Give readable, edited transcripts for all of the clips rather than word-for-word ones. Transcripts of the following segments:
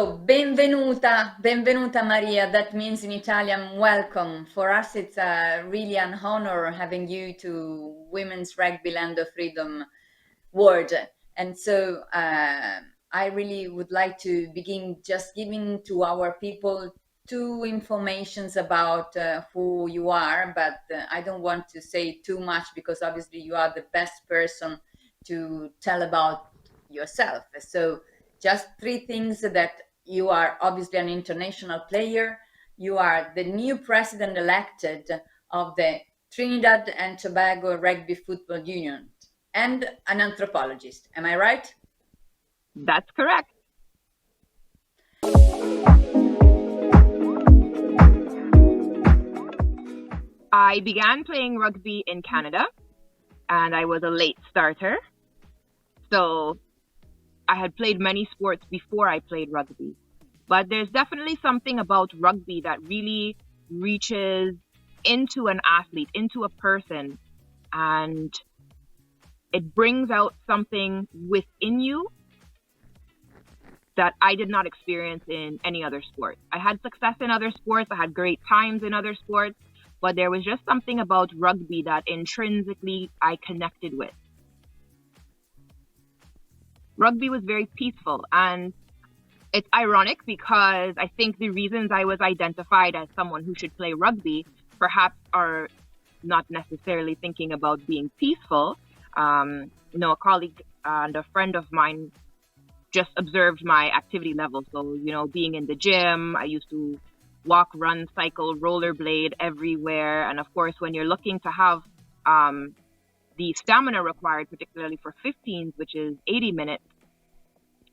So, benvenuta Maria. That means in Italian, welcome. For us, it's really an honor having you to Women's Rugby Land of Freedom world. And so I really would like to begin just giving to our people two informations about who you are, but I don't want to say too much because obviously you are the best person to tell about yourself. So just three things: that you are obviously an international player, you are the new president elected of the Trinidad and Tobago Rugby Football Union, and an anthropologist. Am I right? That's correct. I began playing rugby in Canada, and I was a late starter. So I had played many sports before I played rugby. But there's definitely something about rugby that really reaches into an athlete, into a person, and it brings out something within you that I did not experience in any other sport. I had success in other sports, I had great times in other sports, but there was just something about rugby that intrinsically I connected with. Rugby was very peaceful, and it's ironic because I think the reasons I was identified as someone who should play rugby perhaps are not necessarily thinking about being peaceful. A colleague and a friend of mine just observed my activity level. So, being in the gym, I used to walk, run, cycle, rollerblade everywhere. And of course, when you're looking to have the stamina required, particularly for 15s, which is 80 minutes,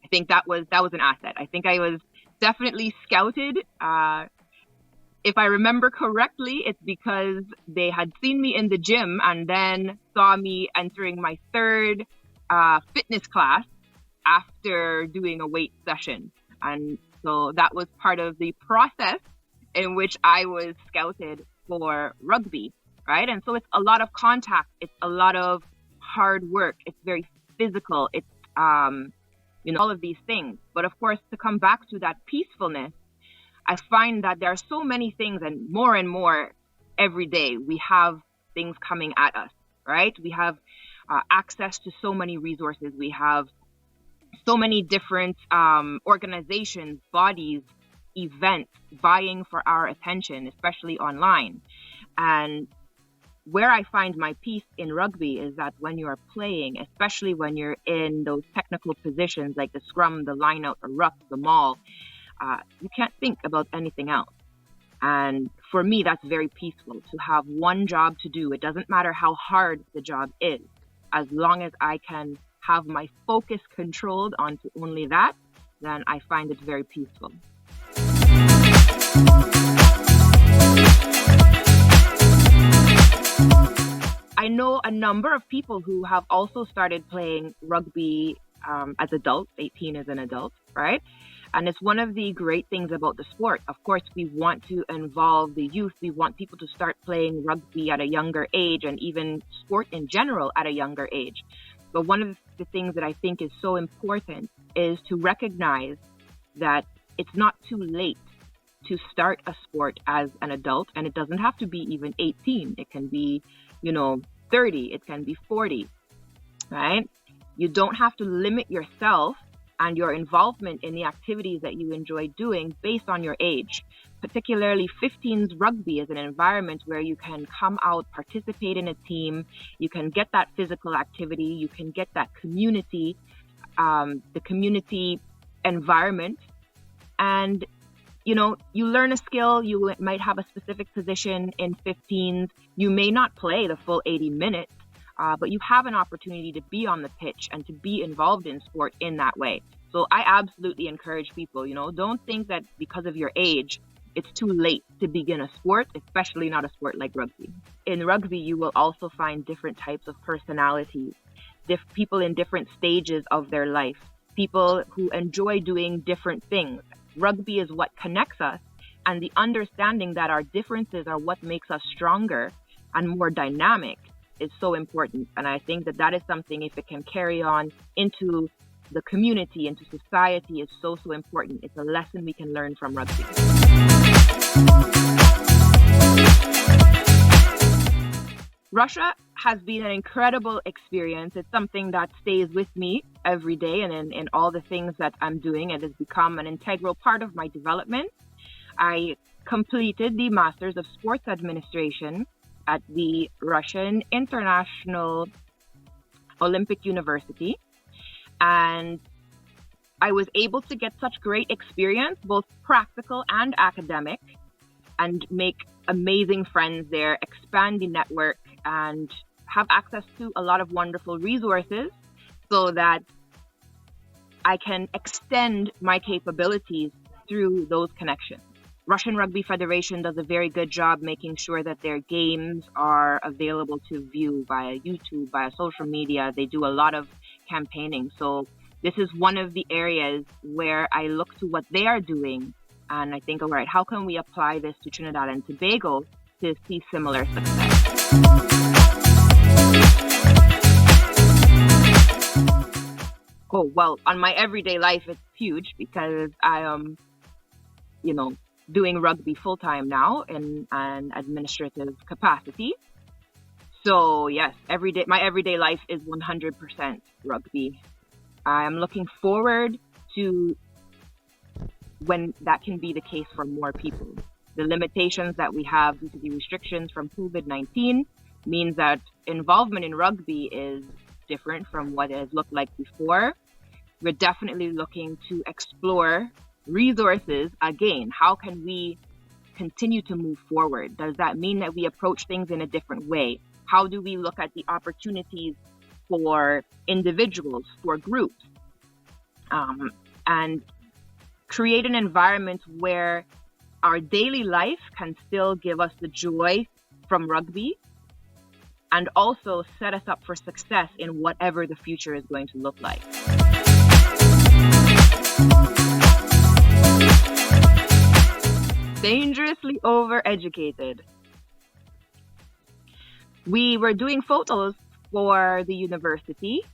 I think that was an asset. I think I was definitely scouted. If I remember correctly, it's because they had seen me in the gym and then saw me entering my third fitness class after doing a weight session. And so that was part of the process in which I was scouted for rugby, right? And so it's a lot of contact. It's a lot of hard work. It's very physical. It's, all of these things. But of course, to come back to that peacefulness, I find that there are so many things and more every day. We have things coming at us, right? We have access to so many resources. We have so many different organizations, bodies, events vying for our attention, especially online. And where I find my peace in rugby is that when you are playing, especially when you're in those technical positions like the scrum, the line out, the ruck, the maul, you can't think about anything else. And for me, that's very peaceful to have one job to do. It doesn't matter how hard the job is, as long as I can have my focus controlled onto only that, then I find it very peaceful. I know a number of people who have also started playing rugby as adults. 18 as an adult, right? And it's one of the great things about the sport. Of course, we want to involve the youth. We want people to start playing rugby at a younger age, and even sport in general at a younger age. But one of the things that I think is so important is to recognize that it's not too late to start a sport as an adult. And it doesn't have to be even 18. It can be, 30. It can be 40, right? You don't have to limit yourself and your involvement in the activities that you enjoy doing based on your age. Particularly 15s rugby is an environment where you can come out, participate in a team, you can get that physical activity, you can get that community, the community environment, and you learn a skill. You might have a specific position in 15s. You may not play the full 80 minutes, but you have an opportunity to be on the pitch and to be involved in sport in that way. So I absolutely encourage people, don't think that because of your age, it's too late to begin a sport, especially not a sport like rugby. In rugby, you will also find different types of personalities, people in different stages of their life, people who enjoy doing different things. Rugby is what connects us, and the understanding that our differences are what makes us stronger and more dynamic is so important. And I think that is something, if it can carry on into the community, into society is so, so important. It's a lesson we can learn from rugby. Russia has been an incredible experience. It's something that stays with me every day, and in all the things that I'm doing, it has become an integral part of my development. I completed the Masters of Sports Administration at the Russian International Olympic University, and I was able to get such great experience, both practical and academic, and make amazing friends there, expand the network, and have access to a lot of wonderful resources so that I can extend my capabilities through those connections. Russian Rugby Federation does a very good job making sure that their games are available to view via YouTube, via social media. They do a lot of campaigning. So this is one of the areas where I look to what they are doing, and I think, all right, how can we apply this to Trinidad and Tobago to see similar success? Oh, well, on my everyday life, it's huge because I am, doing rugby full-time now in an administrative capacity. So yes, my everyday life is 100% rugby. I am looking forward to when that can be the case for more people. The limitations that we have due to the restrictions from COVID-19 means that involvement in rugby is different from what it has looked like before. We're definitely looking to explore resources again. How can we continue to move forward? Does that mean that we approach things in a different way? How do we look at the opportunities for individuals, for groups, and create an environment where our daily life can still give us the joy from rugby and also set us up for success in whatever the future is going to look like. Dangerously overeducated. We were doing photos for the university,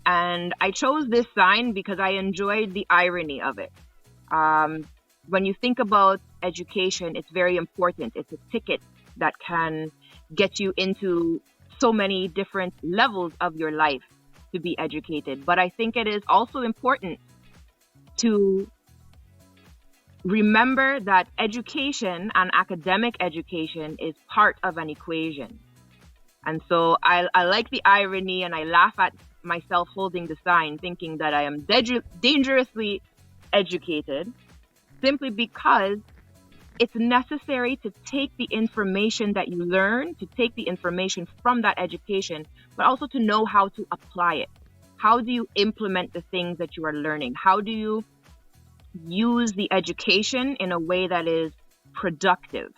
and I chose this sign because I enjoyed the irony of it. When you think about education, it's very important. It's a ticket that can get you into so many different levels of your life to be educated. But I think it is also important to remember that education and academic education is part of an equation. And so I like the irony, and I laugh at myself holding the sign thinking that I am dangerously educated, simply because it's necessary to take the information that you learn, to take the information from that education, but also to know how to apply it. How do you implement the things that you are learning? How do you use the education in a way that is productive?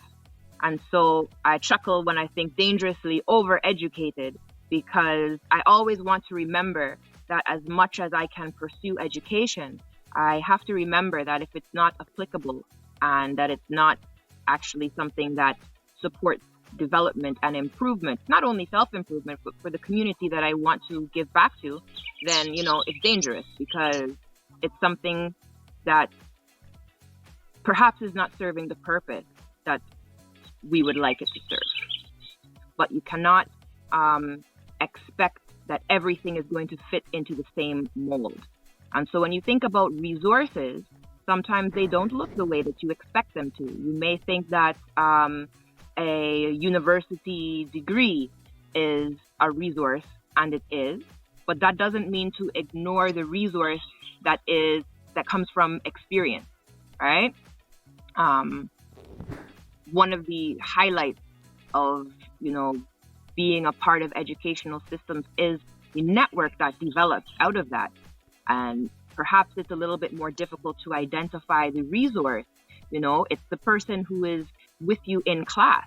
And so I chuckle when I think dangerously overeducated, because I always want to remember that as much as I can pursue education, I have to remember that if it's not applicable and that it's not actually something that supports development and improvement, not only self-improvement, but for the community that I want to give back to, then, it's dangerous, because it's something that perhaps is not serving the purpose that we would like it to serve. But you cannot expect that everything is going to fit into the same mold. And so when you think about resources, sometimes they don't look the way that you expect them to. You may think that a university degree is a resource, and it is, but that doesn't mean to ignore the resource that comes from experience, right? One of the highlights of, being a part of educational systems is the network that develops out of that. And perhaps it's a little bit more difficult to identify the resource. It's the person who is with you in class.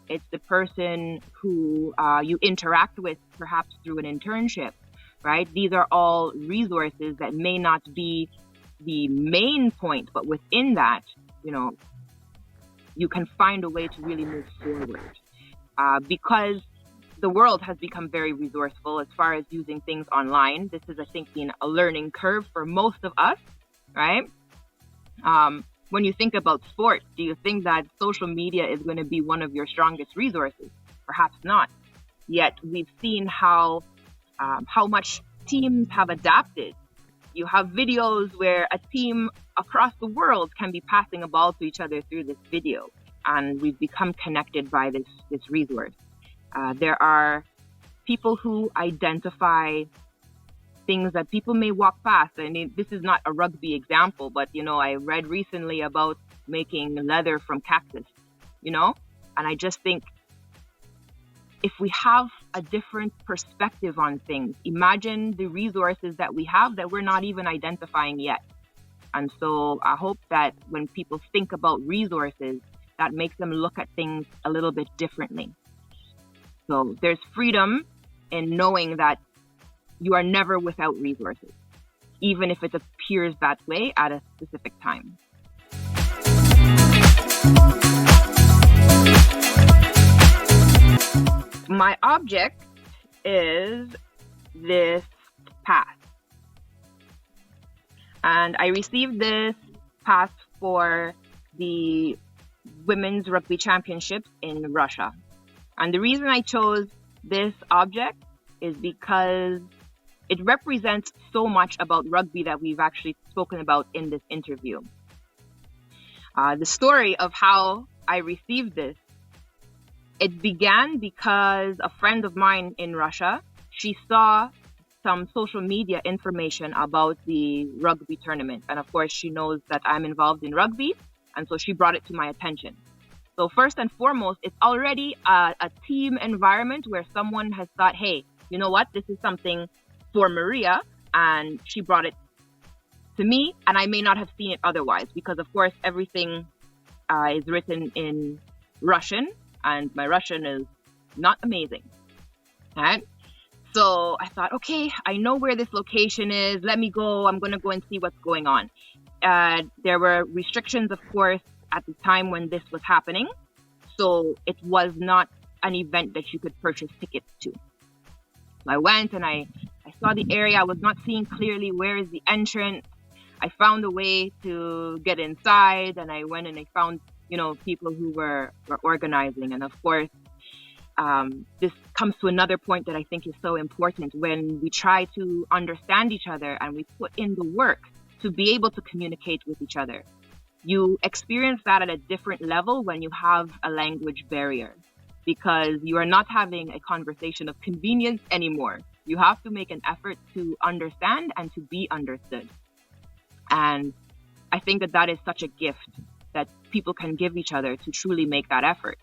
It's the person who you interact with perhaps through an internship, right? These are all resources that may not be the main point, but within that, you can find a way to really move forward. Because the world has become very resourceful as far as using things online. This is, I think, been a learning curve for most of us, right? When you think about sports, do you think that social media is going to be one of your strongest resources? Perhaps not. Yet we've seen how much teams have adapted. You have videos where a team across the world can be passing a ball to each other through this video, and we've become connected by this resource. There are people who identify things that people may walk past. I mean, this is not a rugby example, but, I read recently about making leather from cactus, and I just think if we have a different perspective on things, imagine the resources that we have that we're not even identifying yet. And so I hope that when people think about resources, that makes them look at things a little bit differently. So there's freedom in knowing that you are never without resources, even if it appears that way at a specific time. My object is this pass. And I received this pass for the Women's Rugby Championships in Russia. And the reason I chose this object is because it represents so much about rugby that we've actually spoken about in this interview. The story of how I received this, it began because a friend of mine in Russia, she saw some social media information about the rugby tournament. And of course, she knows that I'm involved in rugby. And so she brought it to my attention. So first and foremost, it's already a team environment where someone has thought, hey, you know what? This is something for Maria. And she brought it to me. And I may not have seen it otherwise because, of course, everything is written in Russian. And my Russian is not amazing. All right. So I thought, okay, I know where this location is. Let me go. I'm going to go and see what's going on. There were restrictions, of course, at the time when this was happening. So it was not an event that you could purchase tickets to. So I went and I saw the area. I was not seeing clearly where is the entrance. I found a way to get inside, and I went and I found, people who were organizing. And of course, this comes to another point that I think is so important. When we try to understand each other and we put in the work to be able to communicate with each other, you experience that at a different level when you have a language barrier, because you are not having a conversation of convenience anymore. You have to make an effort to understand and to be understood. And I think that is such a gift that people can give each other to truly make that effort.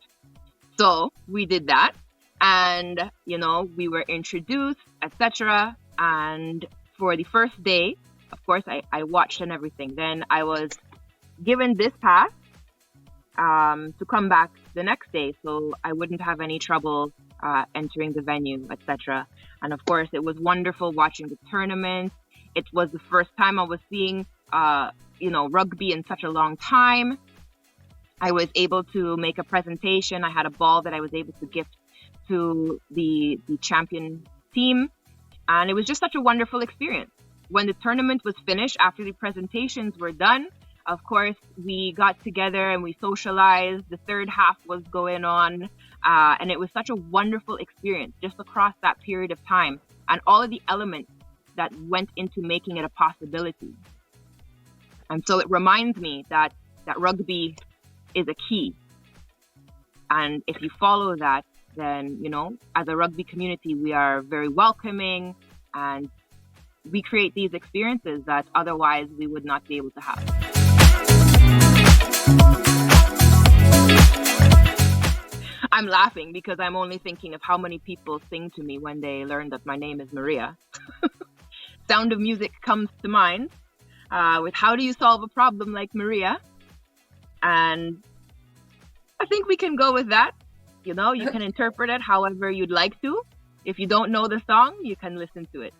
So we did that, and we were introduced, etc. And for the first day, of course, I watched and everything. Then I was given this pass to come back the next day, so I wouldn't have any trouble entering the venue, etc. And of course, it was wonderful watching the tournament. It was the first time I was seeing rugby in such a long time. I was able to make a presentation. I had a ball that I was able to gift to the champion team. And it was just such a wonderful experience. When the tournament was finished, after the presentations were done, of course, we got together and we socialized. The third half was going on. And it was such a wonderful experience just across that period of time. And all of the elements that went into making it a possibility. And so it reminds me that rugby is a key. And if you follow that, then, as a rugby community, we are very welcoming and we create these experiences that otherwise we would not be able to have. I'm laughing because I'm only thinking of how many people sing to me when they learn that my name is Maria. Sound of Music comes to mind with how do you solve a problem like Maria? And I think we can go with that. You can interpret it however you'd like to. If you don't know the song, you can listen to it.